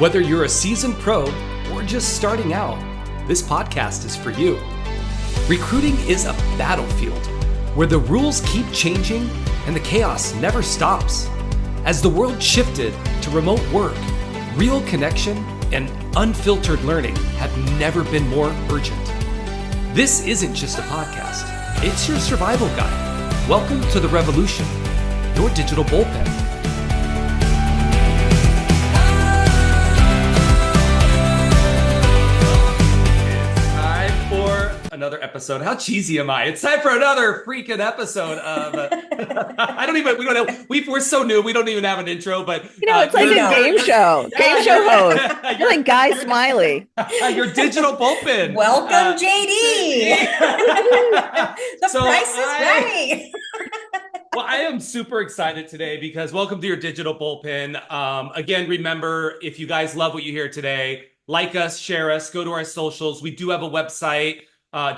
Whether you're a seasoned pro or just starting out, this podcast is for you. Recruiting is a battlefield where the rules keep changing and the chaos never stops. As the world shifted to remote work, real connection and unfiltered learning have never been more urgent. This isn't just a podcast, it's your survival guide. Welcome to the revolution, your digital bullpen. Another episode. How cheesy am I? It's time for another freaking episode of. We're so new. We don't even have an intro, but it's like a game show. Game show host. You're like Guy Smiley. Your digital bullpen. Welcome, JD. The price is right. Well, I am super excited today because welcome to your digital bullpen. Again, remember, if you guys love what you hear today, like us, share us, go to our socials. We do have a website.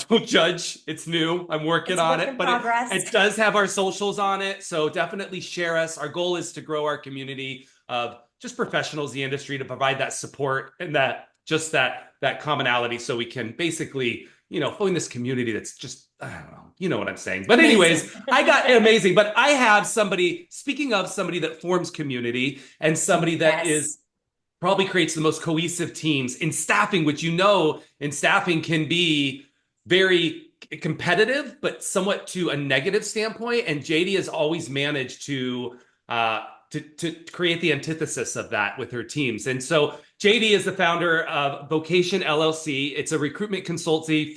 Don't judge. It's new. I'm working on it, but it does have our socials on it. So definitely share us. Our goal is to grow our community of just professionals in the industry to provide that support and that commonality so we can basically, find this community that's just, I don't know, you know what I'm saying. But anyways, I got amazing. But I have somebody, speaking of somebody that forms community and somebody that is probably creates the most cohesive teams in staffing, which in staffing can be very competitive, but somewhat to a negative standpoint. And Jadey has always managed to create the antithesis of that with her teams. And so Jadey is the founder of Vocation LLC. It's a recruitment consultancy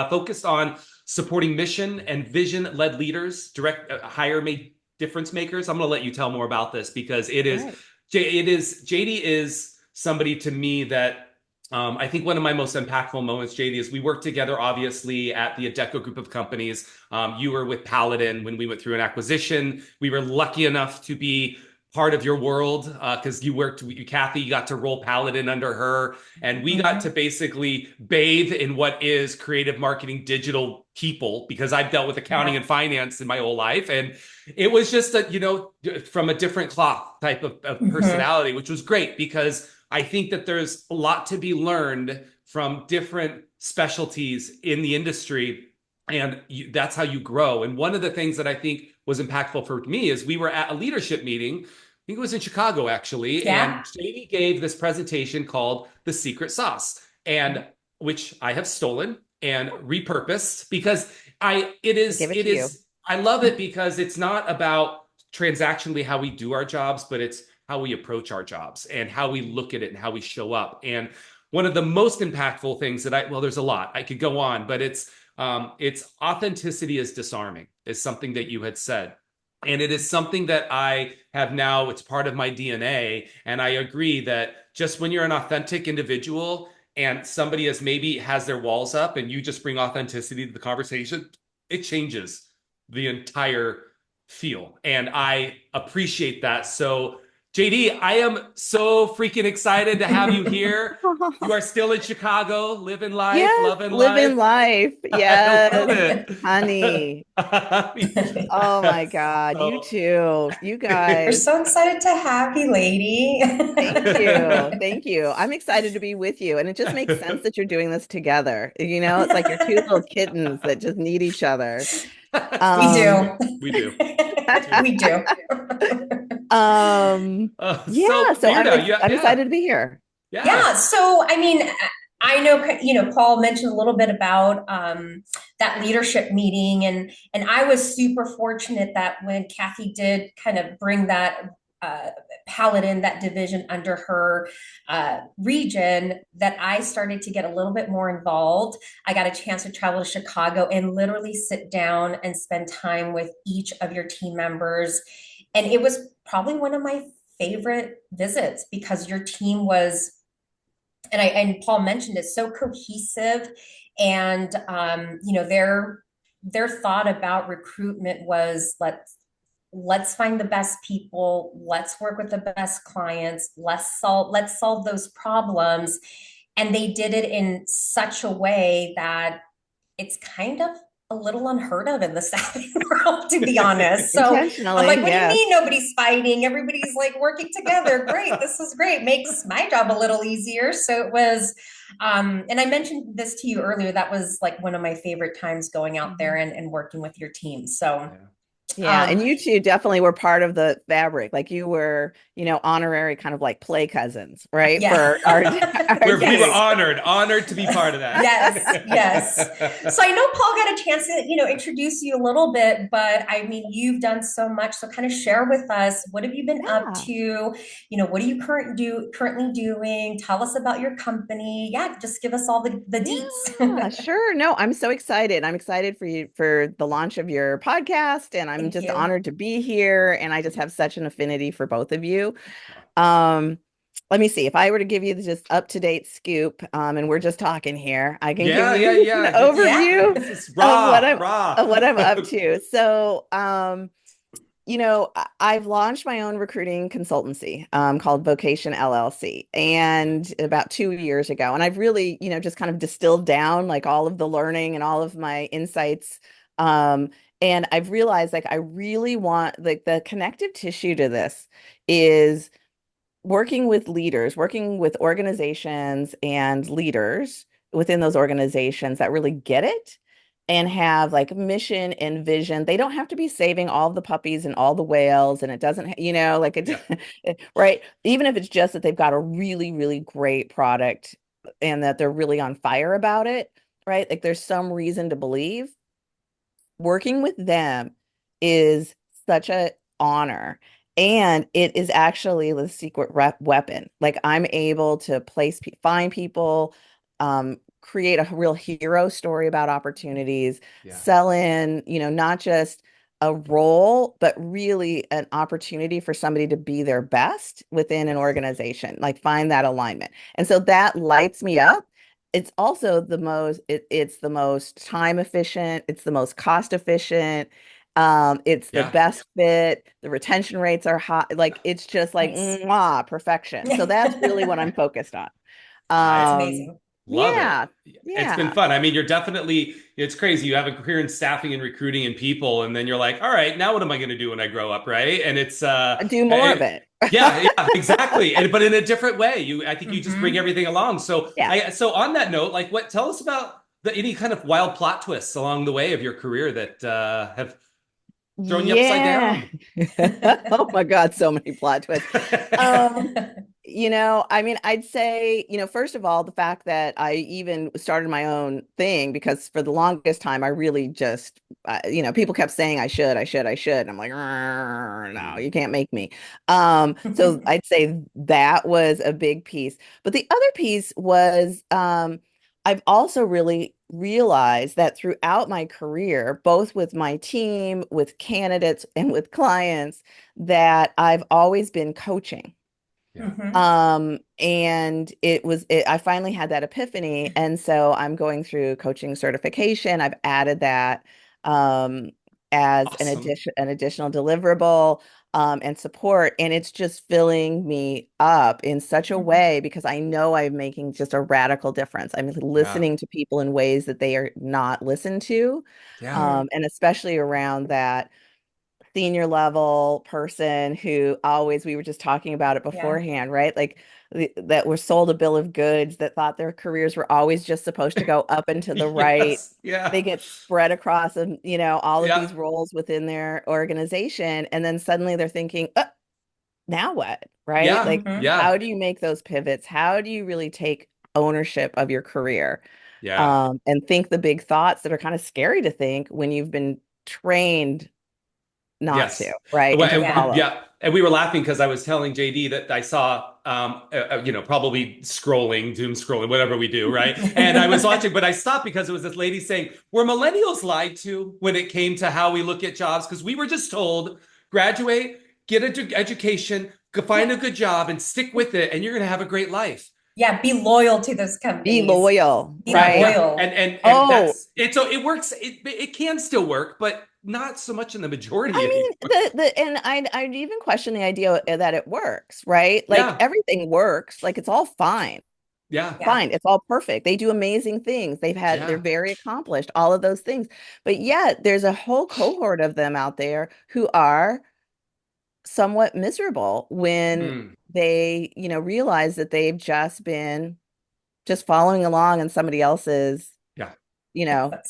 focused on supporting mission and vision-led leaders, direct hire made difference makers. I'm going to let you tell more about this because Jadey is somebody to me that I think one of my most impactful moments, Jadey, is we worked together, obviously, at the Adecco group of companies. You were with Paladin when we went through an acquisition. We were lucky enough to be part of your world because you worked with Kathy. You got to roll Paladin under her. And we got to basically bathe in what is creative marketing digital people, because I've dealt with accounting and finance in my whole life. And it was just, from a different cloth type of personality, which was great because I think that there's a lot to be learned from different specialties in the industry, and that's how you grow. And one of the things that I think was impactful for me is we were at a leadership meeting. I think it was in Chicago, actually, and Jadey gave this presentation called The Secret Sauce, and which I have stolen and repurposed because I love it because it's not about transactionally how we do our jobs, but it's how we approach our jobs and how we look at it and how we show up. And one of the most impactful things there's a lot, I could go on, but it's authenticity is disarming is something that you had said. And it is something that I have now, it's part of my DNA. And I agree that just when you're an authentic individual and somebody has their walls up and you just bring authenticity to the conversation, it changes the entire feel. And I appreciate that. So Jadey, I am so freaking excited to have you here. You are still in Chicago, living life, loving life. Yes, honey. Oh my God, you too. You guys. We're so excited to have you, lady. Thank you. I'm excited to be with you. And it just makes sense that you're doing this together. It's like you're two little kittens that just need each other. We do. I'm excited to be here. So I know Paul mentioned a little bit about that leadership meeting, and I was super fortunate that when Kathy did kind of bring that Paladin, that division under her region, that I started to get a little bit more involved. I got a chance to travel to Chicago and literally sit down and spend time with each of your team members. And it was probably one of my favorite visits because your team was, and Paul mentioned it, so cohesive. And, their thought about recruitment was let's find the best people. Let's work with the best clients. Let's solve those problems. And they did it in such a way that it's kind of a little unheard of in the staffing world, to be honest. So I'm Intentionally, like, what do you yes. mean nobody's fighting? Everybody's like working together. Great. This is great. Makes my job a little easier. So it was, and I mentioned this to you earlier. That was like one of my favorite times going out there and working with your team. So, Yeah. Yeah, um, and you two definitely were part of the fabric. Like you were, honorary kind of like play cousins, right? yeah. For our our We were Yes. team. honored to be part of Yes, yes. that. So I know Paul got a chance to, introduce you a little bit, but I mean, you've done so much. So kind of share with us, what have you been up Yeah. to? What are you currently doing? Tell us about your company. Yeah, just give us all the Yeah, deets. sure. No, I'm so excited. I'm excited for you for the launch of your podcast, and I'm Thank just you. honored to be here. And I just have such an affinity for both of you. Um, Let me see if I were to give you the just up-to-date scoop, and we're just talking here. I can give Yeah, you yeah, an yeah. Yeah. overview This is of raw, raw. what I'm up to. So, I've launched my own recruiting consultancy called Vocation LLC, and about 2 years ago, and I've really, just kind of distilled down like all of the learning and all of my insights. Um, and I've realized like I really want like the connective tissue to this is working with leaders, working with organizations and leaders within those organizations that really get it and have like mission and vision. They don't have to be saving all the puppies and all the whales, and it doesn't, like Yeah, right? Even if it's just that they've got a really, really great product and that they're really on fire about it, right? Like there's some reason to believe working with them is such a honor, and it is actually the secret weapon. Like I'm able to find people, create a real hero story about opportunities, yeah, sell in, not just a role but really an opportunity for somebody to be their best within an yes, organization, like find that alignment. And so that lights me up. It's also it's the most time efficient, it's the most cost efficient, it's the yeah. best fit, the retention rates are high, like it's just like Nice. mwah, perfection. So that's really what I'm focused on. I That's um amazing. love it. yeah, It's been yeah. fun. I mean, it's crazy. You have a career in staffing and recruiting and people, and then you're like, all right, now what am I going to do when I grow up, right? And Do more of it, it. yeah, yeah, exactly. But in a different way. I think you just bring Hmm. everything along. Yeah. So on that note, like, tell us about any kind of wild plot twists along the way of your career that have thrown you upside Yeah. down. Oh my God, so many plot twists. Um, I mean, I'd say, first of all, the fact that I even started my own thing, because for the longest time, I really just, people kept saying I should, I should. And I'm like, no, you can't make me. So I'd say that was a big piece. But the other piece was, I've also really realized that throughout my career, both with my team, with candidates, and with clients, that I've always been coaching. Yeah. And I finally had that epiphany. And so I'm going through coaching certification. I've added that um, as Awesome. an additional deliverable and support. And it's just filling me up in such a Mhm. way because I know I'm making just a radical difference. I'm Yeah. listening to people in ways that they are not listened to. Yeah. And especially around that senior level person who always, we were just talking about it Yeah. beforehand, right? Like that were sold a bill of goods, that thought their careers were always just supposed to go up and to the right. Yes. Yeah. They get spread across all of Yeah. these roles within their organization. And then suddenly they're thinking, now what? Right? Yeah. Like, Hmm. Yeah. how do you make those pivots? How do you really take ownership of your career? Yeah. And think the big thoughts that are kind of scary to think when you've been trained not to, Yes. right? Well, And to Yeah. follow. yeah. And we were laughing because I was telling JD that I saw, probably scrolling, doom scrolling, whatever we do, right? And I was watching, but I stopped because it was this lady saying, were millennials lied to when it came to how we look at jobs? Because we were just told, graduate, get an education, go find Yeah. a good job and stick with it, and you're going to have a great life. Yeah. Be loyal to those Be companies. loyal, Be right? Yeah, loyal. and Oh, that's it. So it works. It can still work, but not so much in the majority I mean, anymore. and I'd even question the idea that it works, right? Like Yeah, everything works, like it's all fine. Yeah. Yeah. Fine, it's all perfect. They do amazing things. They're Yeah. very accomplished, all of those things. But yet there's a whole cohort of them out there who are somewhat miserable when Mm. they, realize that they've just been just following along in somebody else's, Yeah.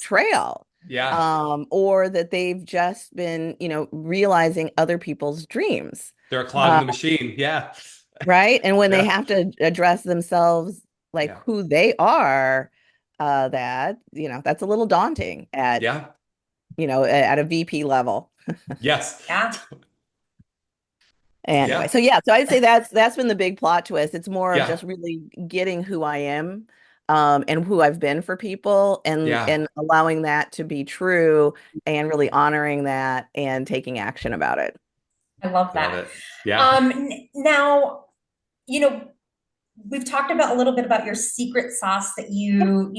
trail. Yeah. Or that they've just been, realizing other people's dreams. They're a clog in Uh, the machine. Yeah. right. And when they Yeah. have to address themselves like Yeah. who they are, that's a little daunting Yeah. at a VP level. Yes. Yeah. Anyway, Yeah. so yeah, so I'd say that's been the big plot twist. It's more of Yeah. just really getting who I am, and who I've been for people, and Yeah. and allowing that to be true, and really honoring that and taking action about it. I love Love that. it. Yeah. Now, you know, we've talked about a little bit about your secret sauce that you've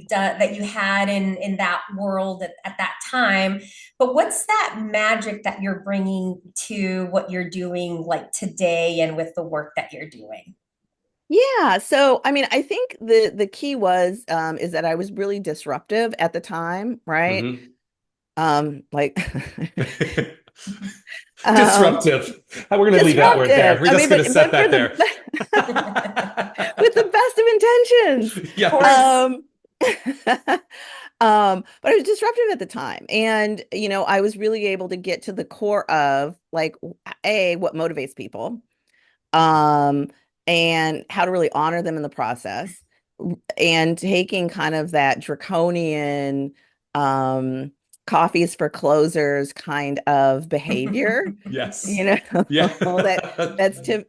done, that you had in that world at that time. But what's that magic that you're bringing to what you're doing like today and with the work that you're doing? Yeah, so I mean, I think the key was is that I was really disruptive at the time, right? Hmm. Like um Disruptive. We're going to leave that word there. disruptive. We're I just mean, going to set but for that the there. with the best of intentions. Of Yes. course. Um, but I was disruptive at the time. And, I was really able to get to the core of like, what motivates people, um, and how to really honor them in the process, and taking kind of that draconian, um, coffees for closers kind of behavior, you Yes. know, Yeah.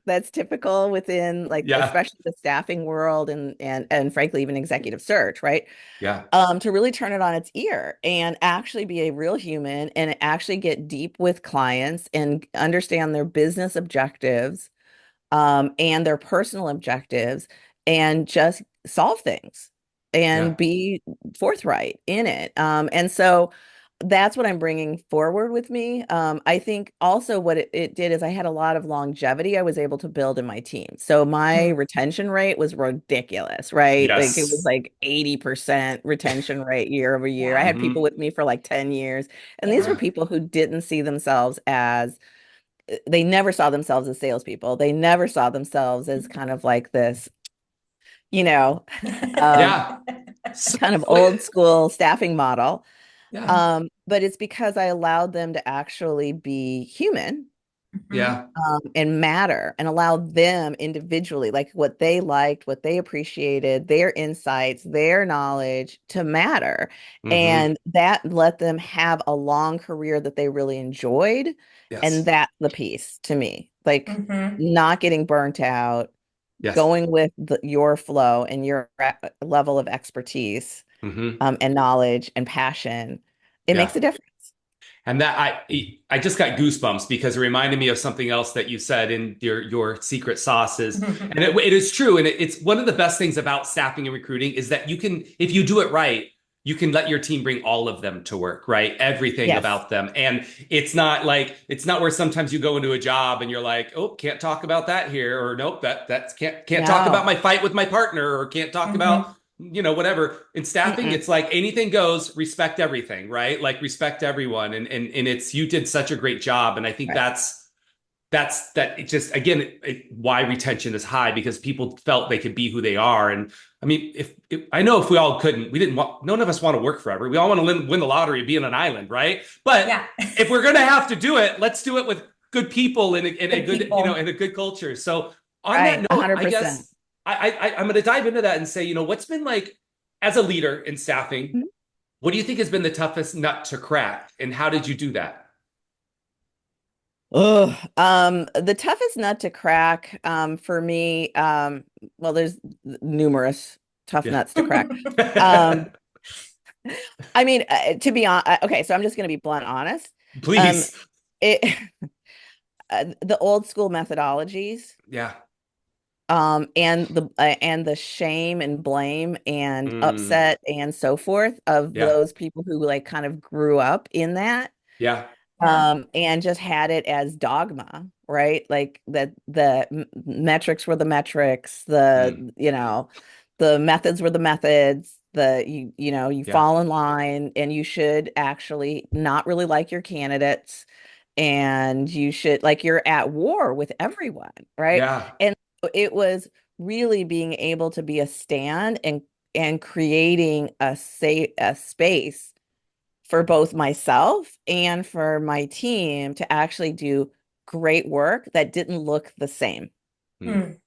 that's typical within like Yeah. especially the staffing world, and frankly even executive search, right? Yeah. To really turn it on its ear and actually be a real human and actually get deep with clients and understand their business objectives, and their personal objectives, and just solve things and Yeah. be forthright in it. And so that's what I'm bringing forward with me. I think also what it did is I had a lot of longevity I was able to build in my team. So my Mm, retention rate was ridiculous, right? Like it was Yes. like 80% retention rate year over year. I yeah. had people Hmm. with me for like 10 years. And these Yeah. were Yeah. people who didn't see themselves as they never saw themselves as salespeople. They never saw themselves as kind of like this, you know, um, Yeah. So, kind of old school staffing model. yeah. But it's because I allowed them to actually be human, Mhm. Yeah. and matter, and allow them individually, like what they liked, what they appreciated, their insights, their knowledge to matter. Hmm. And that let them have a long career that they really enjoyed. And Yes. that's the piece to me, like Mhm. not getting burnt out, Yes. going with your flow and your level of expertise, Hmm. and knowledge and passion. It makes Yeah. a difference. And that I just got goosebumps because it reminded me of something else that you said in your secret sauces. And it is true. And it's one of the best things about staffing and recruiting is that you can, if you do it right, you can let your team bring all of them to work, right? Everything Yes. about them. And it's not where sometimes you go into a job and you're like, oh, can't talk about that here, or nope, that's can't talk about No. my fight with my partner, or can't talk about Mhm. whatever. In staffing, Mm-mm. it's like anything goes, respect everything, right? Like respect everyone. And it's, you did such a great job. And I think Right. that's that it just again why retention is high, because people felt they could be who they are. And I mean, if I know if we all couldn't, we didn't want, none of us want to work forever. We all want to win the lottery, be on an island, right? But Yeah. if we're gonna have to do it, let's do it with good people and a Good good, people. and a good culture. So on that Right. note, I 100%. guess I'm going to dive into that and say, what's been like as a leader in staffing, what do you think has been the toughest nut to crack, and how did you do that? Oh, the toughest nut to crack, for me, well, there's numerous tough Yeah. nuts to crack. Um, I mean, to be honest, okay, so I'm just going to be blunt honest. Um, Please. it the old school methodologies, Yeah. and the shame and blame and Mm, upset and so forth of yeah. those people who like kind of grew up in that, Yeah. Yeah. and just had it as dogma, right? Like that the metrics were the metrics, Mm, the methods were the methods. You Yeah. fall in line, and you should actually not really like your candidates, and you should like you're at war with everyone, right? Yeah. And so it was really being able to be a stand and creating a space for both myself and for my team to actually do great work that didn't look the same, Mm.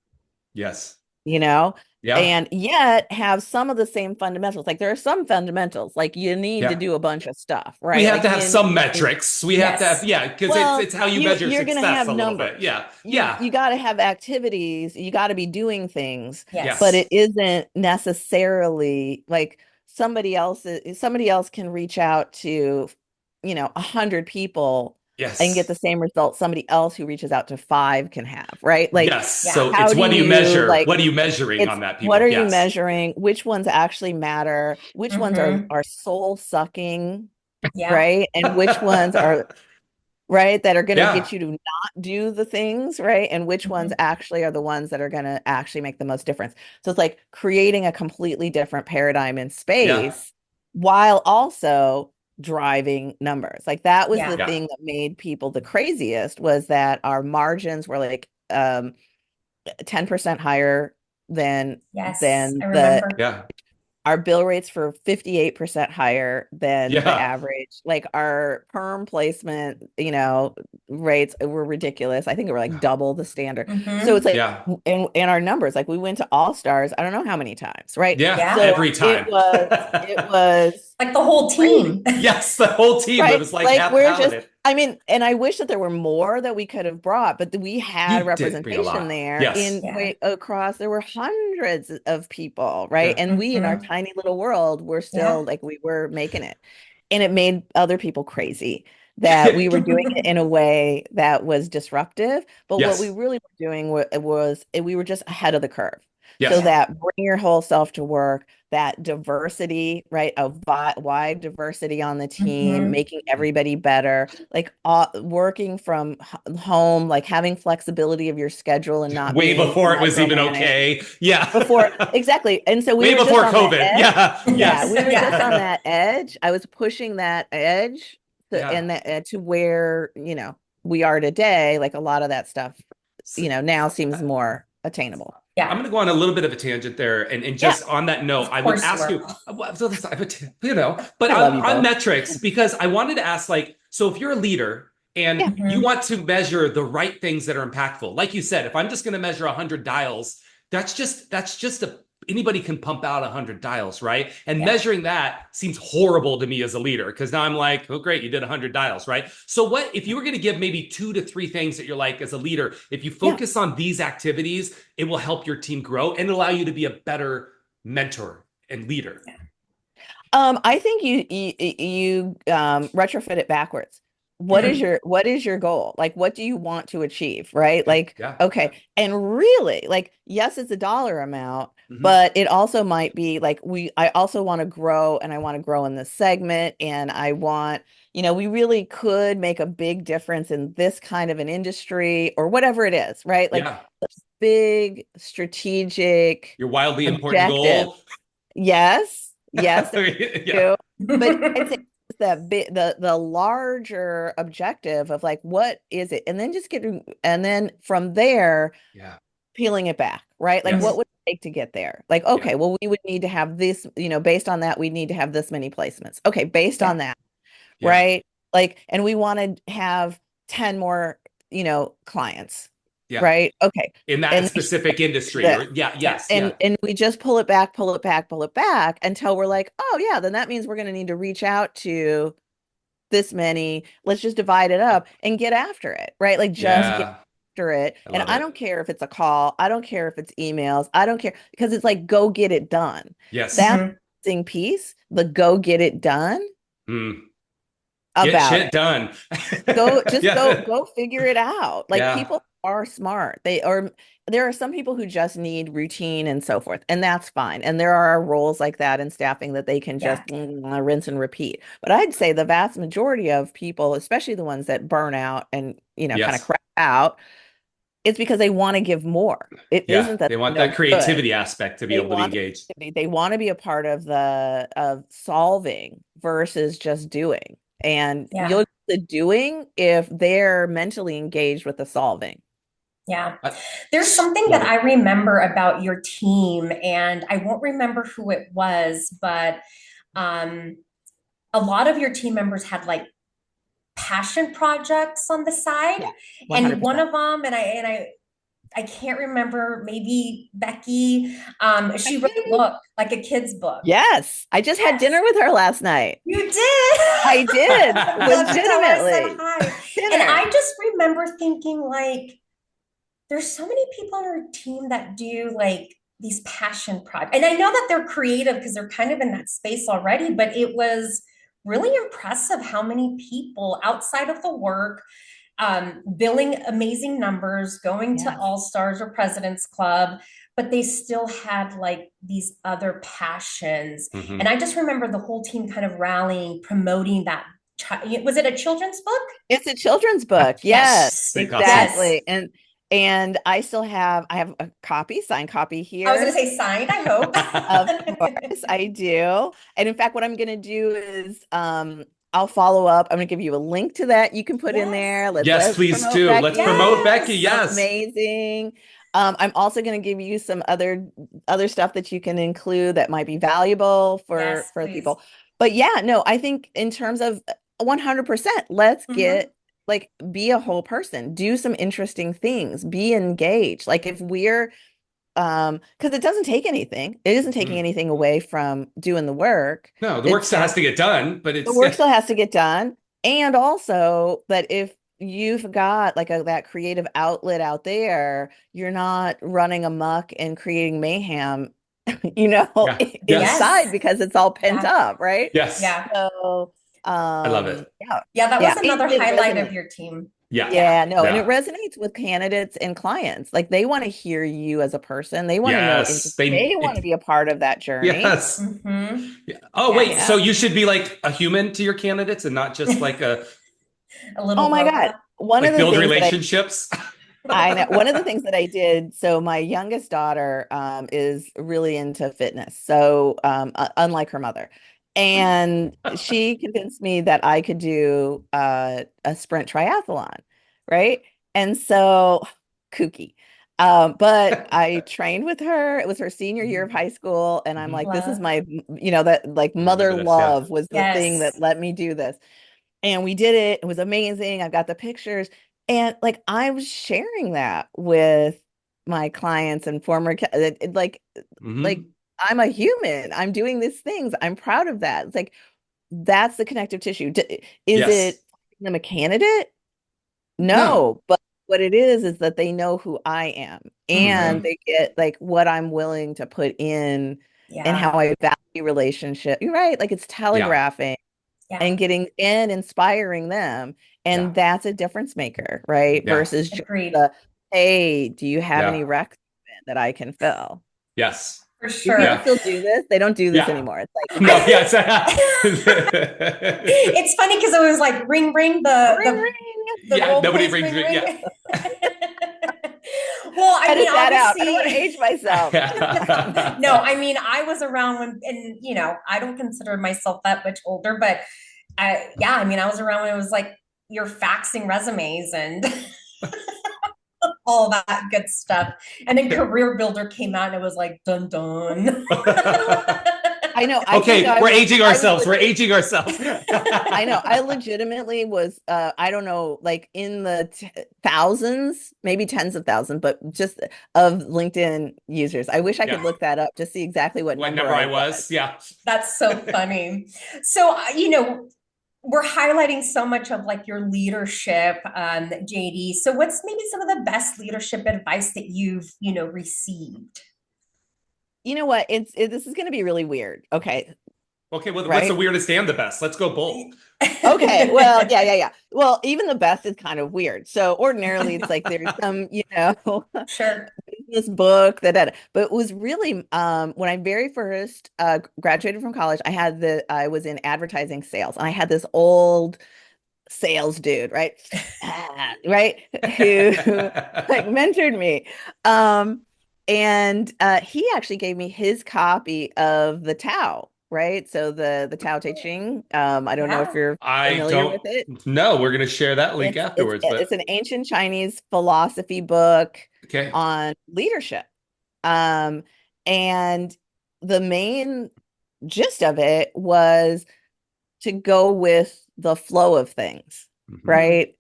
Yes. you know, Yeah. and yet have some of the same fundamentals. Like there are some fundamentals, like you need to Yeah. do a bunch of stuff, We right? have Like to have some metrics. We have to have, Yes. yeah, because well, it's how you you measure you're gonna success have a little bit. numbers. Yeah. You Yeah. you got to have activities. You got to be doing things, but Yes. it isn't necessarily like somebody else can reach out to, 100 people and get Yes. the same result somebody else who reaches out to five can have, right? Like, Yes. Yeah. So how it's do what do you you measure? like What are you measuring it's on that, what people? are you Yes. measuring? Which ones actually matter? Which ones Hmm. are soul sucking, Yeah. right? And which ones are right that are going to Yeah. get you to not do the things, right? And which ones Hmm. actually are the ones that are going to actually make the most difference. So it's like creating a completely different paradigm in Yeah. space while also driving numbers. Like that was Yeah. the Yeah. thing that made people the craziest, was that our margins were like 10% higher than Yes. I than the remember. Yeah. our bill rates for 58% higher than the Yeah. average. Like our perm placement, rates were ridiculous. I think it were like double the standard. So Hmm. it's like, Yeah. and our numbers, like we went to All Stars, I don't know how many times, right? Yeah. Yeah. So Every time. it was Like the whole crazy. team. Yes. The whole team. It Right. was like Like half we're just, talented. I mean, and I wish that there were more that we could have brought, but we had You did bring a representation lot. there Yes. in Yeah. way across, there were hundreds of people, right? Yeah. And we in our Hmm. tiny little world were still Yeah. like we were making it. And it made other people crazy that we were doing it in a way that was disruptive. But what we Yes. really were doing was we were just ahead of the curve. So Yes. Yeah. that bring your whole self to work, that diversity, right? A wide diversity on the team, Hmm. making everybody better, like working from home, like having flexibility of your schedule and not Way being before it was even micromanaged okay. Yeah. before. Exactly. And so we Way were just before on that COVID. edge. Yeah. Yeah, Yes. we were just on Yeah. that edge. I was pushing that edge Yeah. to where, we are today. Like a lot of that stuff, So, now seems more attainable. I'm Yeah. going to go on a little bit of a tangent there, and Yeah, just on that note, Of I would course you ask are. you, but I love you on both. metrics, because I wanted to ask, like, so if you're a leader and Yeah. you Hmm. want to measure the right things that are impactful, like you said, if I'm just going to measure 100 dials, that's just anybody can pump out 100 dials, right? And Yeah. measuring that seems horrible to me as a leader, because now I'm like, oh great, you did 100 dials, right? So what if you were going to give maybe 2 to 3 things that you're like, as a leader, if you Yeah. focus on these activities, it will help your team grow and allow you to be a better mentor and leader. I think you retrofit it backwards. Mm. What is your goal? Like, what do you want to achieve, right? Okay. Like, Yeah. okay, and really, like, yes, it's a dollar amount, Mhm. but it also might be like I also want to grow, and I want to grow in this segment, and I want, we really could make a big difference in this kind of an industry or whatever it is, right? Like Yeah. big strategic Your wildly important objective. goal. Yes, Yeah. too. But I'd say it's that bit the larger objective of like what is it? And then and then from there Yeah. peeling it back, right? Like what Yes. would it take to get there? Like, Yeah. okay, well, we would need to have this, based on that, we need to have this many placements. Okay, based Yeah. on that, Yeah. right? Like, and we want to have 10 more, clients, Yeah. right? Okay. In that And specific industry, this or yeah, Yeah. yes, yeah. and we just pull it back, pull it back, pull it back until we're like, oh yeah, then that means we're going to need to reach out to this many. Let's just divide it up and get after it, right? Like just get Yeah. after it. I And love I it. don't care if it's a call, I don't care if it's emails, I don't care, because it's like go get it done. Yes. That's Hmm. the missing piece, the go get it done Mm. Get about shit it. done. Just Yeah. go figure it out. Like Yeah. people are smart. There are some people who just need routine and so forth, and that's fine. And there are roles like that in staffing that they can just Yeah. rinse and repeat. But I'd say the vast majority of people, especially the ones that burn out and kind of Yes. crap out, It's because they want to give more. It Yeah, isn't that they want they're that no good. creativity aspect to be They able to be want the engaged. creativity. They want to be a part of the of solving versus just doing. And you'll Yeah. get the doing if they're mentally engaged with the solving. Yeah. I There's something that love I it. remember about your team, and I won't remember who it was, but um, a lot of your team members had like passion projects on the side. Yeah, And one 100%. of them, I can't remember, maybe Becky, she wrote a book, like a kid's book. Yes, I just had Yes, dinner with her last night. you did. I did, I'd love to tell her I said legitimately. hi. And Dinner. I just remember thinking, like, there's so many people on our team that do like these passion projects. And I know that they're creative because they're kind of in that space already, but it was really impressive how many people outside of the work, billing amazing numbers, going to Yes. All Stars or President's Club, but they still had like these other passions. And Mhm. I just remember the whole team kind of rallying, promoting that. Was it a children's book? It's a children's book. Yes, Yes. Think awesome. Yes. exactly. And I have a copy, signed copy I was going here. to say signed, I hope. Of course, I do. And in fact, what I'm going to do is I'll follow up. I'm going to give you a link to that you can put in Yes. there. Yes, Let's please promote do. Let's Becky. promote Becky. Yes. Yes. Amazing. I'm also going to give you some other stuff that you can include that might be valuable Yes, for please. people. But yeah, no, I think in terms of 100%, let's Hmm. get like be a whole person, do some interesting things, be engaged. Like if we're because it doesn't take anything. It isn't taking Mhm. anything away from doing the work. No, the work It's still has just to get done, but the it's work still has to get done. And also that if you've got like that creative outlet out there, you're not running amok and creating mayhem, yeah. Yes. inside Yes. because it's all pent Yeah. up, right? Yes. Yeah. So, I love it. yeah, Yeah, that was yeah, another it highlight of resonates. your team. Yeah. Yeah. Yeah, no, and it Yeah. resonates with candidates and clients. Like they want to hear you as a person. They want to know Yes. they want to be a part of that journey. Yes. Hmm. Yeah. Oh, wait. Yes. So Yeah. you should be like a human to your candidates and not just like a A little Oh my God. robot. One of like the build things that relationships. I know, one of the things that I did, so my youngest daughter is really into fitness. So unlike her mother. And she convinced me that I could do a sprint triathlon, right? And so kooky. But I trained with her. It was her senior year of high school, and I'm Mhm. like, this is Love. my, that like I remember mother this. Yeah. love was the thing Yes. that let me do this. And we did it. It was amazing. I've got the pictures. And like I was sharing that with my clients and former like Hmm. I'm a human. I'm doing these things. I'm proud of that. It's like that's the connective tissue. Is Yes. it making them a candidate? No. No, but what it is that they know who I am and Hmm. Hmm. they get like what I'm willing to put in and how Yeah. I value relationship. You're right. Like it's Yeah. telegraphing Yeah. and getting and inspiring them. Yeah. And that's a difference maker, right? Yeah. Versus just Agreed. the, hey, do you have any Yeah. recs that I can fill? Yes. For Do people sure. Yeah. still do this? They don't do this Yeah. anymore. It's like No. I Yes. it's funny because it was like ring ring ring ring. the Yeah. role Nobody plays brings ring me. Yeah. ring. Well, I mean, Edit that out. I don't want to obviously, age myself. no, I mean, I was around when, and I don't consider myself that much older, but yeah, I mean, I was around when it was like you're faxing resumes and all that good stuff. And then Career Builder came out and it was like dun dun. I know. I think Okay, we're aging I was ourselves. We're legit. aging ourselves. I know. I legitimately was, I don't know, like in the thousands, maybe tens of thousands, but just of LinkedIn users. I wish I Yeah. could look that up to see exactly what What number number I I was. was? Yeah. That's so funny. So, we're highlighting so much of like your leadership, JD. So what's maybe some of the best leadership advice that you've, received? You know what? This is going to be really weird. Okay. Okay, well, what's the Right. weirdest and the best? Let's go both. Okay. Well, yeah, yeah, yeah. Well, even the best is kind of weird. So ordinarily it's like there's some, Sure. business book but it was really when I very first graduated from college, I was in advertising sales and I had this old sales dude, right? Right? Who like mentored me. And he actually gave me his copy of the Tao, right? So the Tao Te Ching. I don't know if Yeah. you're I familiar don't with it. know. We're gonna share that link It's afterwards, it's but an ancient Chinese philosophy book okay. on leadership. Um, and the main gist of it was to go with the flow of things, Mhm. right?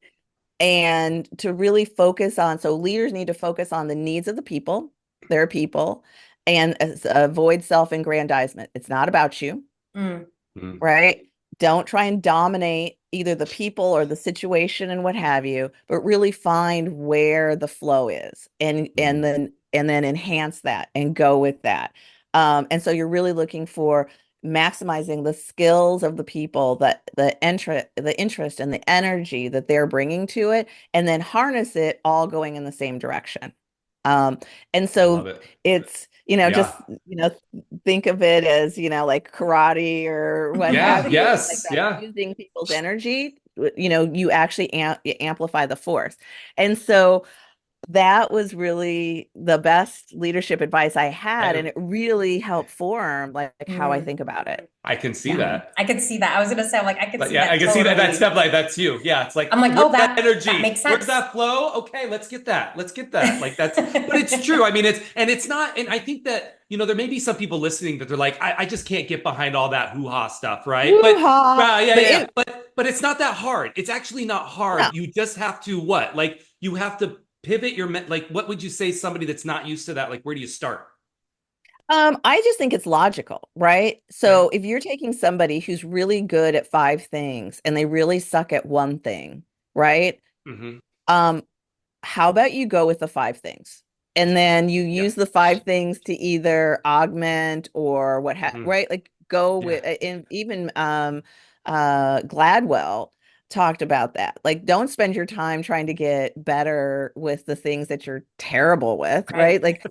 And to really focus on, so leaders need to focus on the needs of the people, their people, and avoid self-aggrandizement. It's not about you, Mm. Mm. right? Don't try and dominate either the people or the situation and what have you, but really find where the flow is and then enhance that and go with that. And so you're really looking for maximizing the skills of the people, that the interest and the energy that they're bringing to it, and then harness it all going in the same direction. Um, and I love so it. it's, Yeah. just, think of it as, like karate or what Yeah. have you, like Yes. that, Yeah. using people's energy, you actually amplify the force. And so that was really the best leadership advice I had, and it really helped form like how I Mm. think about it. I can see Yeah. that. I could see that. I was gonna say, like, I could But see yeah, I that can see that. That's totally. definitely that's you. Yeah, it's like I'm like, where's oh, that that energy? makes Where's sense. that flow? Okay, let's get that. Let's get that. Like that's. But it's true. I mean, it's not. And I think that there may be some people listening that they're like, I just can't get behind all that hoo ha stuff, right? But Hoo-ha. yeah, But yeah, yeah. it, But it's not that hard. It's actually not no. hard. You just have to what? Like you have to pivot your like. What would you say somebody that's not used to that? Like, where do you start? I just think it's logical, right? Okay. So if you're taking somebody who's really good at five things and they really suck at one thing, right? Mm-hmm. Um, how about you go with the five things? And then you Yeah. use the five things to either augment or Mm-hmm. right? Like go Yeah. with, and even Gladwell talked about that. Like don't spend your time trying to get better with the things that you're terrible with, right? Right. Like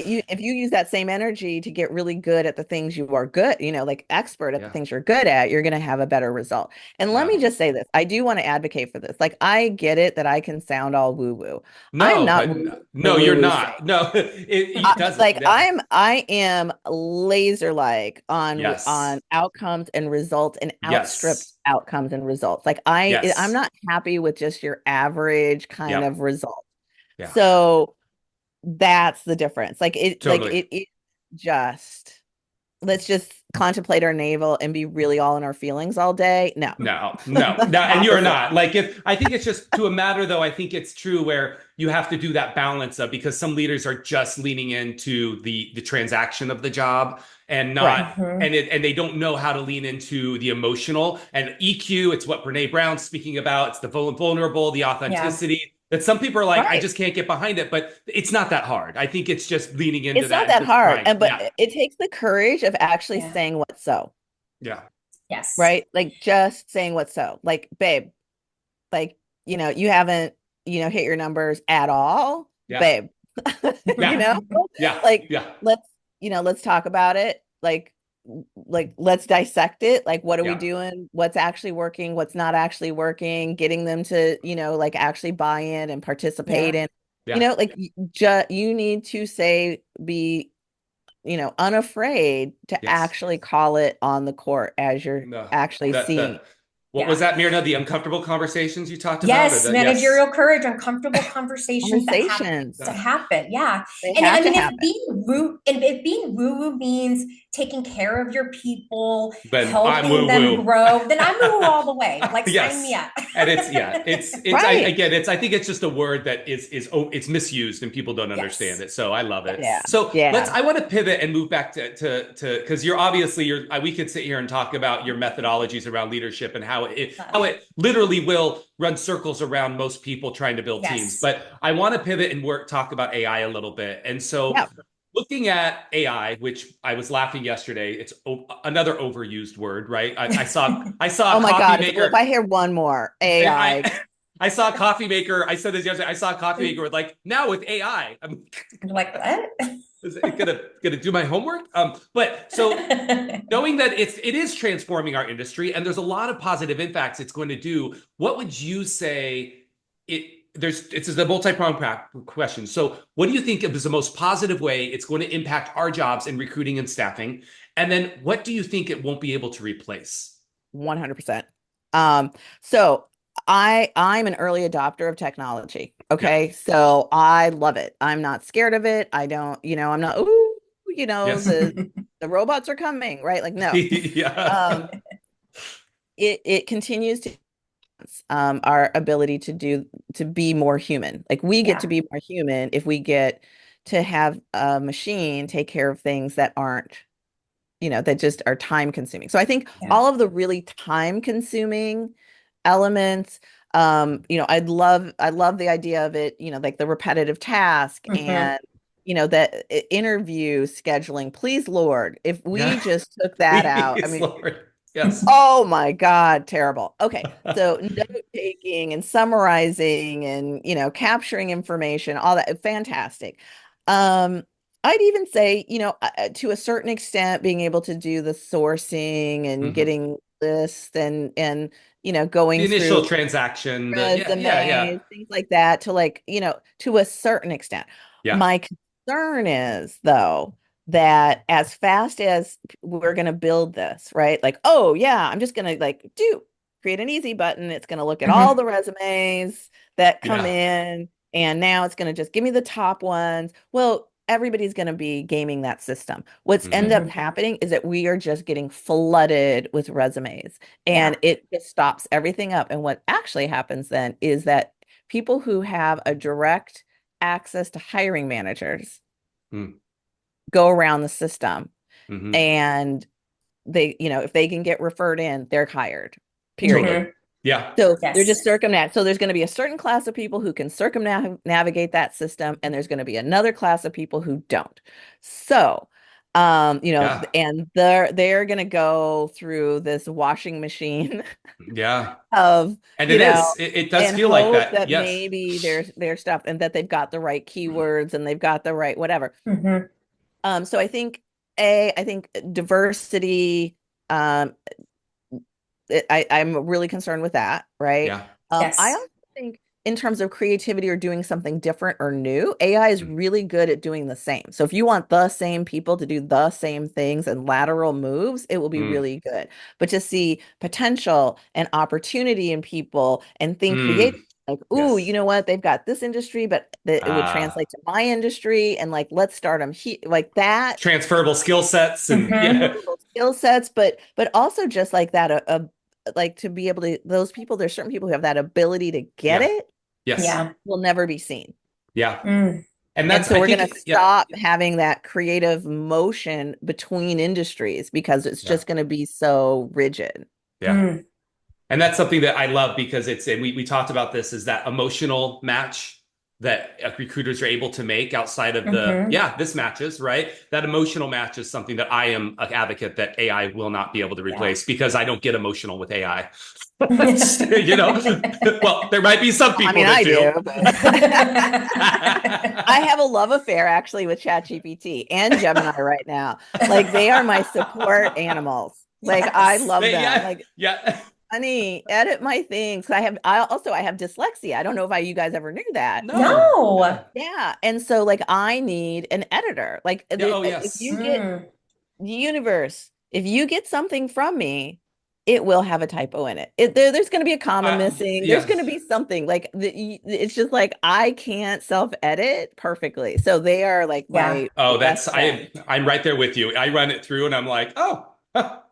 Yeah. if you use that same energy to get really good at the things you are good, like expert at the Yeah. things you're good at, you're going to have a better result. And let Yeah. me just say this, I do want to advocate for this. Like I get it that I can sound all woo woo. I'm No, not woo for no, woo you're woo's sake. not. No, it doesn't. Like Yeah. I am laser like Yes. on outcomes and results, and outstrip Yes. outcomes and results. Like I'm Yes. not happy with just your average kind Yep. of result. Yeah. So that's the difference. Totally. It just, let's just contemplate our navel and be really all in our feelings all day. No. No, no, no, and you're Opposite. not. Like if I think it's just to a matter though, I think it's true where you have to do that balance of because some leaders are just leaning into the transaction of the job and Right. not Mhm. and they don't know how to lean into the emotional and EQ. It's what Brene Brown's speaking about. It's the vulnerable, the Yeah. authenticity. That some people are like, I Right. just can't get behind it, but it's not that hard. I think it's just leaning into It's not that and that just hard. trying. And but Yeah, it takes the courage of actually Yeah. saying what's so, yeah, Yes. right? Like just saying what's so. Like, babe, like, you haven't, hit your numbers at all, yeah, babe. You yeah, know, yeah, like yeah, let's, let's talk about it. Like let's dissect it. Like what are we yeah, doing? What's actually working? What's not actually working? Getting them to, like actually buy in and participate Yeah. in, yeah. like you need to be unafraid to Yes. actually call it on the court as you're No, actually seeing. the what was Yeah. that, Mirna? The uncomfortable conversations you talked about, or Yes, the yes, managerial courage, uncomfortable conversations that have Conversations, to uh, happen. Yeah. they And I have to mean, happen. if being woo-woo means taking care of your people, then I'm helping woo them woo. grow, then I'm woo-woo all the way. Like sign me Yes. up. And it's yeah, it's I Right. again, it's I think it's just a word that is oh, it's misused and people don't understand Yes. it. So I love it. Yeah. So Yeah. I want to pivot and move back to because you're obviously we could sit here and talk about your methodologies around leadership and how it literally will run circles around most people trying to build teams. Yes. But I want to pivot and talk about AI a little bit. And so Yeah. looking at AI, which I was laughing yesterday, it's another overused word, right? I saw Oh a my coffee God. If maker. I hear one more AI, I saw a coffee maker. I said this yesterday. I saw a coffee maker with like now with AI. You're like, what? Is it gonna do my homework? But so knowing that it is transforming our industry and there's a lot of positive impacts it's going to do, what would you say it's a multi-pronged question. So what do you think is the most positive way it's going to impact our jobs in recruiting and staffing? And then what do you think it won't be able to replace? 100%. So I'm an early adopter of technology. Okay. Yeah. So I love it. I'm not scared of it. I don't, I'm not, ooh, Yes. the robots are coming, right? Like, no. Yeah. Um, it continues to our ability to be more human. Like we get to be more human if we get to have a machine take care of things that aren't, that just are time consuming. So I think all of the really time consuming elements, I love the idea of it, like the repetitive task and that interview scheduling. Please, Lord, if we Yeah. just took that out, I Please, mean, Lord. Yes. oh my God, terrible. Okay. So note taking and summarizing and, capturing information, all that, fantastic. I'd even say, to a certain extent, being able to do the sourcing and Mhm. getting lists and, The going initial through transaction, resumes, things like that to like, to a certain extent. yeah. My concern is though, that as fast as we're going to build this, right? Like, oh yeah, I'm just going to create an easy button. It's going to look at all the resumes that come Yeah. in and now it's going to just give me the top ones. Well, everybody's going to be gaming that system. What's end up happening is that we are just getting flooded with resumes and it just stops everything up. And what actually happens then is that people who have a direct access to hiring managers Mm. go around the system Mhm. and they, if they can get referred in, they're hired, period. Totally. Yeah. So they're just circumnant. So there's going to be a certain class of people who can circumnavigate that system, and there's going to be another class of people who don't. So, Yeah. and they're going to go through this washing machine Yeah. of, And it is. It does and feel like hope that. that Yes. maybe their stuff and that they've got the right keywords and they've got the right whatever. So I think diversity, I'm really concerned with that, right? Yeah. I also think in terms of creativity or doing something different or new, AI is Mm. really good at doing the same. So if you want the same people to do the same things and lateral moves, it will be Mm. really good. But to see potential and opportunity in people and think Mm. creative, like, ooh, you Yes. know what? They've got this industry, but it would translate to my industry, and like, let's start them here, like that Transferable skill sets and yeah. skill sets, but also just like that, like to be able to, those people, there's certain people who have that ability to get Yeah. it, Yes. will never be seen. Yeah. And And that's, so I we're going to think, yeah. stop having that creative motion between industries because it's Yeah. just going to be so rigid. Yeah. And that's something that I love because and we talked about this, is that emotional match that recruiters are able to make outside of this matches, right? That emotional match is something that I am an advocate that AI will not be able to replace because I don't get emotional with AI. Well, there might be some I people mean, that I do. do, but I have a love affair actually with ChatGPT and Gemini right now. Like they are my support animals. Like I love them. Yeah. Like, Yeah. honey, edit my things. I have dyslexia. I don't know if you guys ever knew that. No. Yeah. Yeah. And so like I need an editor. Like Yeah. Oh, if yes. you get the universe, if you get something from me, it will have a typo in it. There's going to be a comma missing. There's Yeah. going to be something like it's just like I can't self-edit perfectly. So they are like my Oh, best friend. I'm right there with you. I run it through and I'm like, oh,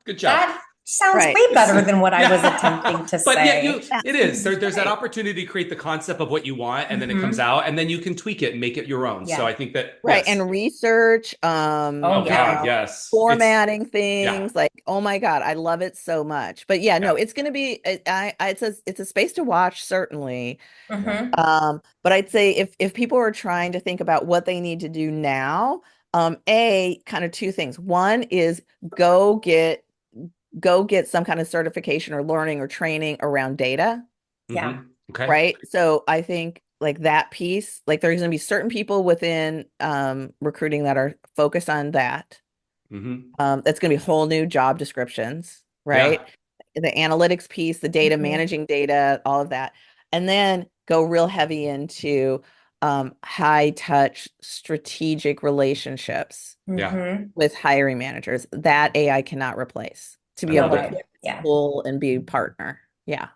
good job. That sounds Right. way better than what I was Yeah. attempting to But yeah, say. it is. There's that Right. opportunity to create the concept of what you want, and then it comes out, and then you can tweak it and make it your own. So I think that Right. yes. And research, Oh, God, yes. formatting Yeah. things like, oh my God, I love it so much. But yeah, no, Yeah. it's going to be, it's a space to watch, certainly. Yeah. But I'd say if people are trying to think about what they need to do now, kind of two things. One is go get some kind of certification or learning or training around data. Okay. Right. So I think like that piece, like there's going to be certain people within recruiting that are focused on that. Mm-hmm. That's going to be whole new job descriptions, Yeah. right? The analytics piece, the data, managing data, all of that. And then go real heavy into high touch strategic relationships Yeah. with hiring managers that AI cannot replace to I be love able to it. play Yeah. full and be a partner. Yeah.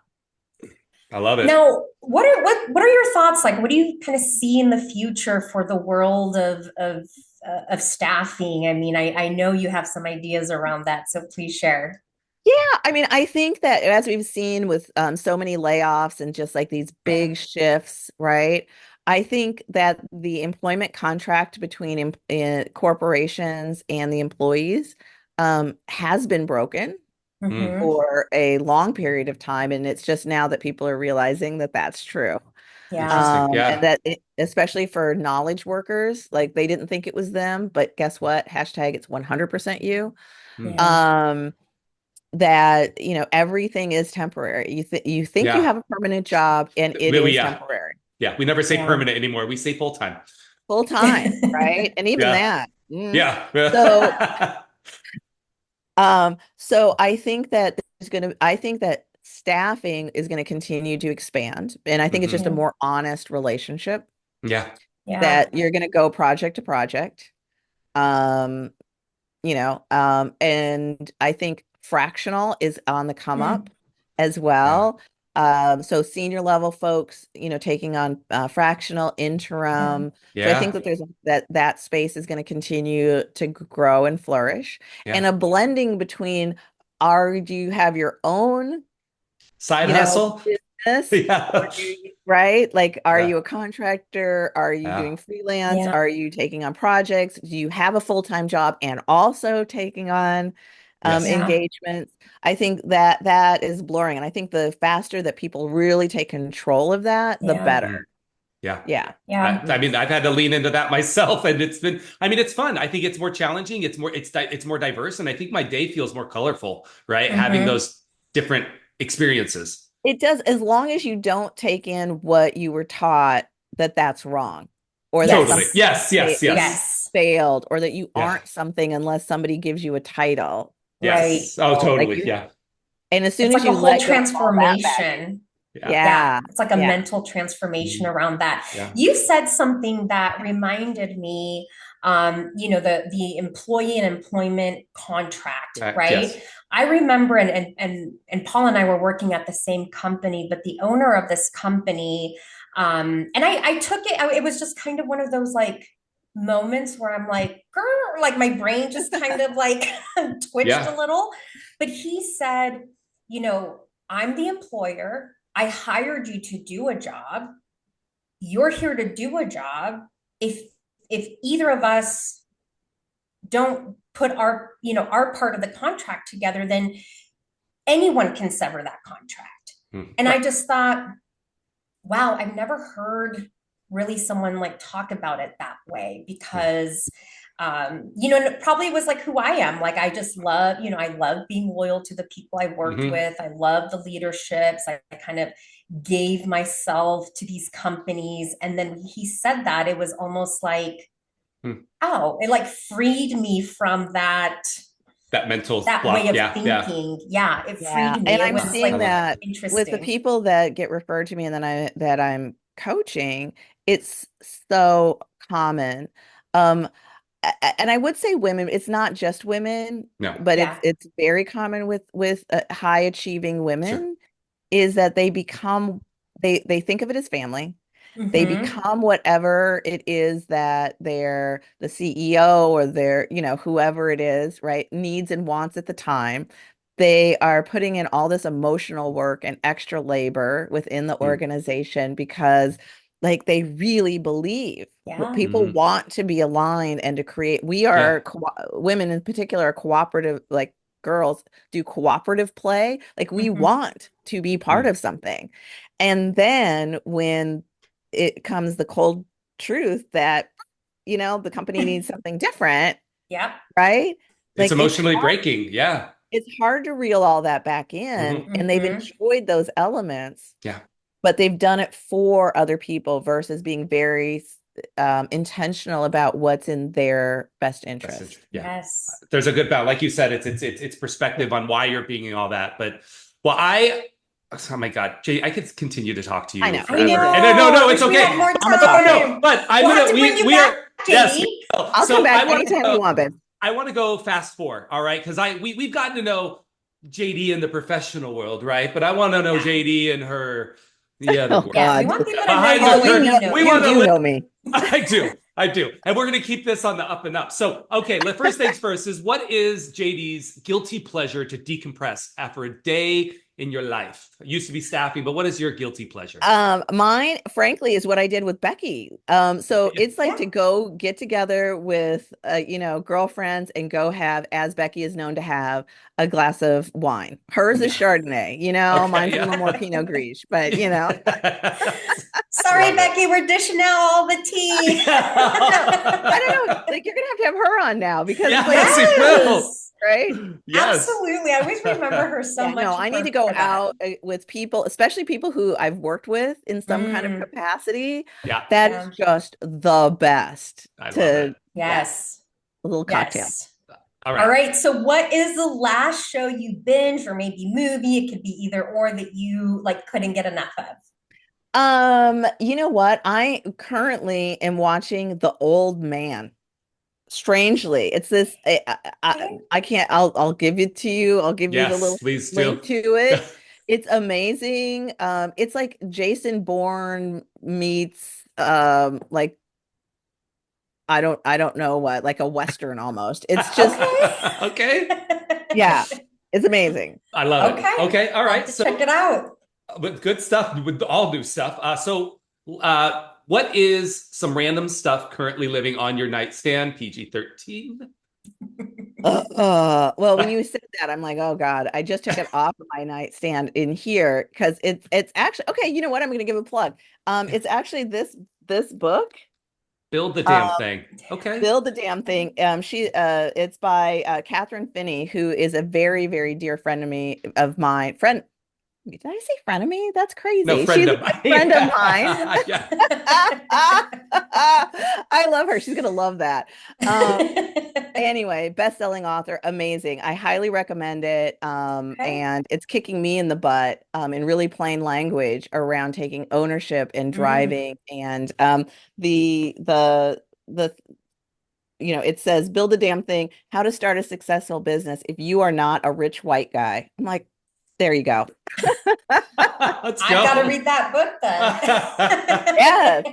I love it. Now, what are your thoughts? Like, what do you kind of see in the future for the world of staffing? I mean, I know you have some ideas around that, so please share. Yeah, I mean, I think that as we've seen with so many layoffs and just like these big shifts, right? I think that the employment contract between corporations and the employees has been broken Mm. Mm-hmm. for a long period of time, and it's just now that people are realizing that that's true. Yeah. Interesting. And Yeah. that especially for knowledge workers, like they didn't think it was them, but guess what? Hashtag it's 100% you. Mm. Yeah. Um, that everything is temporary. You think you Yeah. have a permanent job and it We, is yeah. temporary. Yeah. We never say Yeah. permanent anymore. We say full time. Full time, right? And even Yeah. that. Yeah. So so I think that staffing is going to continue to expand. And I think it's just Hmm. a more honest relationship Yeah. Yeah. that you're going to go project to project. Um, and I think fractional is on the come up as Yeah. well. So senior level folks, taking on fractional interim. So I think Yeah. that that space is going to continue to grow and flourish, and Yeah. a blending between do you have your own, Side hustle. business, or Yeah. right? Like, are Yeah. you a contractor? Are you Yeah. doing freelance? Yeah. Are you taking on projects? Do you have a full-time job and also taking on Yes. Yeah. engagements? I think that that is blurring. And I think the faster that people really take control of that, the Yeah. better. Mm. Yeah. Yeah. Yeah. I mean, I've had to lean into that myself, and I mean, it's fun. I think it's more challenging. It's more diverse, and I think my day feels more colorful, right? Having Mm-hmm. those different experiences. It does, as long as you don't take in what you were taught that that's wrong, or that Totally. something Yes. Yes. Yes. you Yes. Yes. failed, or that you Yeah. aren't something unless somebody gives you a title. Right. Yes. Oh, Like totally. you, Yeah. and as soon It's as like a you whole let go of all that baggage, transformation. Yeah. Yeah, yeah, it's like a yeah, mental transformation Mhm. around that. Yeah. You said something that reminded me, the employee and employment contract, right? Yes. I remember, and Paul and I were working at the same company, but the owner of this company, and I took it. It was just kind of one of those like moments where I'm like, grr, like my brain just kind of like twitched a Yeah. little. But he said, I'm the employer. I hired you to do a job. You're here to do a job. If either of us don't put our part of the contract together, then anyone can sever that contract. Mm. And I right. just thought, wow, I've never heard really someone like talk about it that way, Mm. because and it probably was like who I am. Like I just love, I love being loyal to the people I worked Hmm. with. I love the leaderships. I kind of gave myself to these companies. And then when he said that, it was almost like, Mm. oh, it like freed me from That mental that way block. of Yeah. Yeah. thinking. Yeah, it Yeah, freed me. and It I'm was I seeing like love it. that with the interesting. people that get referred to me and then that I'm coaching, it's so common. Um, and I would say women, it's not just women, No. but Yeah. it's very common with high achieving Sure. women, is that they think of it as family. They Mm-hmm. become whatever it is that the CEO or whoever it is, right, needs and wants at the time. They are putting in all this emotional work and extra labor within the Mm. organization because like they really believe what Yeah. people Hmm. want to be aligned and to create. We Yeah. are women in particular are cooperative, like girls do cooperative play. Like we Mm-hmm. want to be part Mm. of something. And then when it comes the cold truth that, the company needs something different, Yep. right? It's Like emotionally breaking. Yeah. it's hard to reel all that back in, Hmm. and they've Mm-hmm. enjoyed those elements, Yeah. but they've done it for other people versus being very intentional about what's in their best interest. Yeah. Yes. There's a good balance. Like you said, it's perspective on why you're being all that. But well, oh my God, Jay, I could continue to talk to I you know. forever. We need to- And no, it's We okay. had more No, time. but I'm We'll have gonna to bring you we back, are yes. Jadey. I'll So come back I want anytime you want, babe. I want to go fast forward, all right? Because we've gotten to know JD in the professional world, right? But I want to know JD and her the other Oh, world. Yeah, we God. want people to Behind know the you. curtain. You know We you. want to You know me. I do. And we're going to keep this on the up and up. So, okay, first things first is what is JD's guilty pleasure to decompress after a day in your life? I used to be staffing, but what is your guilty pleasure? Mine, frankly, is what I did with Becky. So it's like to go get together with, girlfriends and go have, as Becky is known to have, a glass of wine. Hers is Chardonnay, Okay, mine's a yeah. little more Pinot Gris, but Sorry, Love it. Becky, we're dishing out all the tea. I don't know. Like, you're gonna have her on now because it's like, Yes, it will. right? Yes. Absolutely. I always remember her so much. No, I need for- to go for that. out with people, especially people who I've worked with in some kind of capacity. Yeah. That Yeah. is just the best I love to it. Yes. a little cocktail. Yes. All All right. right. So what is the last show you binge or maybe movie? It could be either or that you like couldn't get enough of. You know what? I currently am watching The Old Man. Strangely, it's this. I can't. I'll give it to you. I'll give you the Yes, little please do. link to it. It's amazing. It's like Jason Bourne meets like I don't know what, like a Western almost. It's just Okay. yeah, it's amazing. I love Okay. it. Okay. All I'll right. have to So check it out. with good stuff, with all new stuff. What is some random stuff currently living on your nightstand? PG-13? Well, when you said that, I'm like, oh God, I just took it off of my nightstand in here because it's actually okay. You know what? I'm going to give a plug. It's actually this book, Build the damn thing. Okay. Build the Damn Thing. It's by Catherine Finney, who is a very, very dear of mine. Friend. Did I say frenemy? That's crazy. No, friend She's of a mine. friend of mine. Yeah. I love her. She's gonna love that. Anyway, best-selling author, amazing. I highly recommend it. And it's kicking me in the butt in really plain language around taking ownership and driving. And the it says build a damn thing, how to start a successful business if you are not a rich white guy. I'm like, there you go. Let's go. I've got to read that book then. Yes.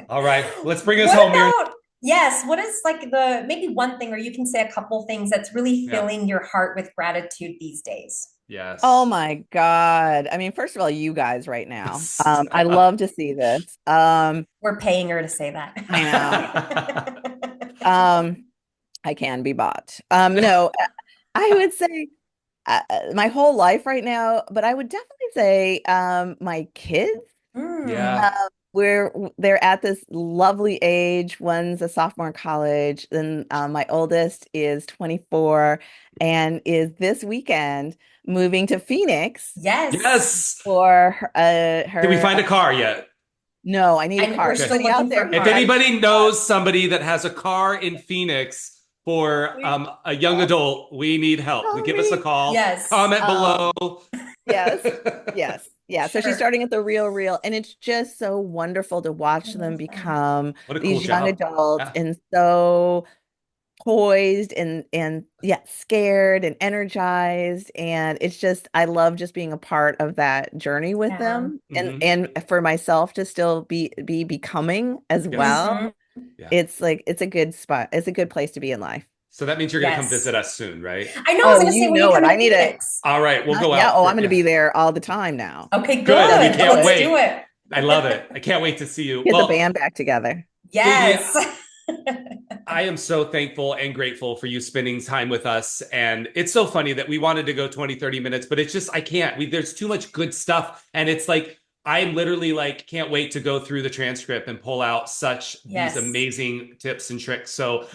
All right. Let's bring us What home here. about, yes, what is like maybe one thing, or you can say a couple things that's really filling your heart with gratitude these days? Yes. Oh my God. I mean, first of all, you guys right now. I love to see this. We're paying her to say that. I know. I can be bought. No, I would say my whole life right now, but I would definitely say my kids. Yeah. Where they're at this lovely age. One's a sophomore in college. Then my oldest is 24 and is this weekend moving to Phoenix. Yes. For her. Did we find a car yet? No, I need a car. We're still looking for a car. If anybody knows somebody that has a car in Phoenix for a young adult, we need help. Give us a call. Yes. Comment below. Yes. Yes. Yeah. So Sure. she's starting at the Real, and it's just so wonderful to watch them become these young adults and so poised and yet scared and energized. And it's just, I love just being a part of that journey with them and for myself to still be becoming as well. Yeah. It's like, it's a good spot. It's a good place to be in life. So that means you're going to come visit us soon, right? I know. I was going to say, when you come I to need Phoenix. All right, we'll go out. Yeah. Oh, I'm going to be there all the time now. Okay, good. We can't Let's wait. do it. I love it. I can't wait to see you. Get the band back together. Yes. I am so thankful and grateful for you spending time with us. And it's so funny that we wanted to go 20, 30 minutes, but it's just, I can't. There's too much good stuff. And it's like, I'm literally like, can't wait to go through the transcript and pull out these amazing tips and tricks. So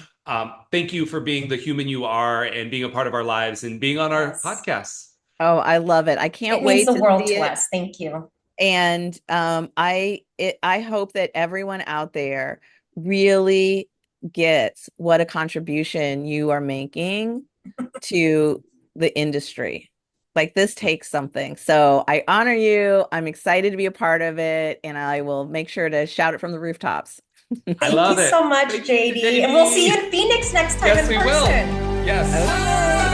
thank you for being the human you are and being a part of our lives and being on our podcast. Oh, I love it. I can't wait to see it. It means the world to it. us. Thank you. And I hope that everyone out there really gets what a contribution you are making to the industry. Like, this takes something. So I honor you. I'm excited to be a part of it, and I will make sure to shout it from the rooftops. I Thank love you it. so much, Thank you, JD. And we'll see you in Phoenix next time Yes, in we will. person. Yes.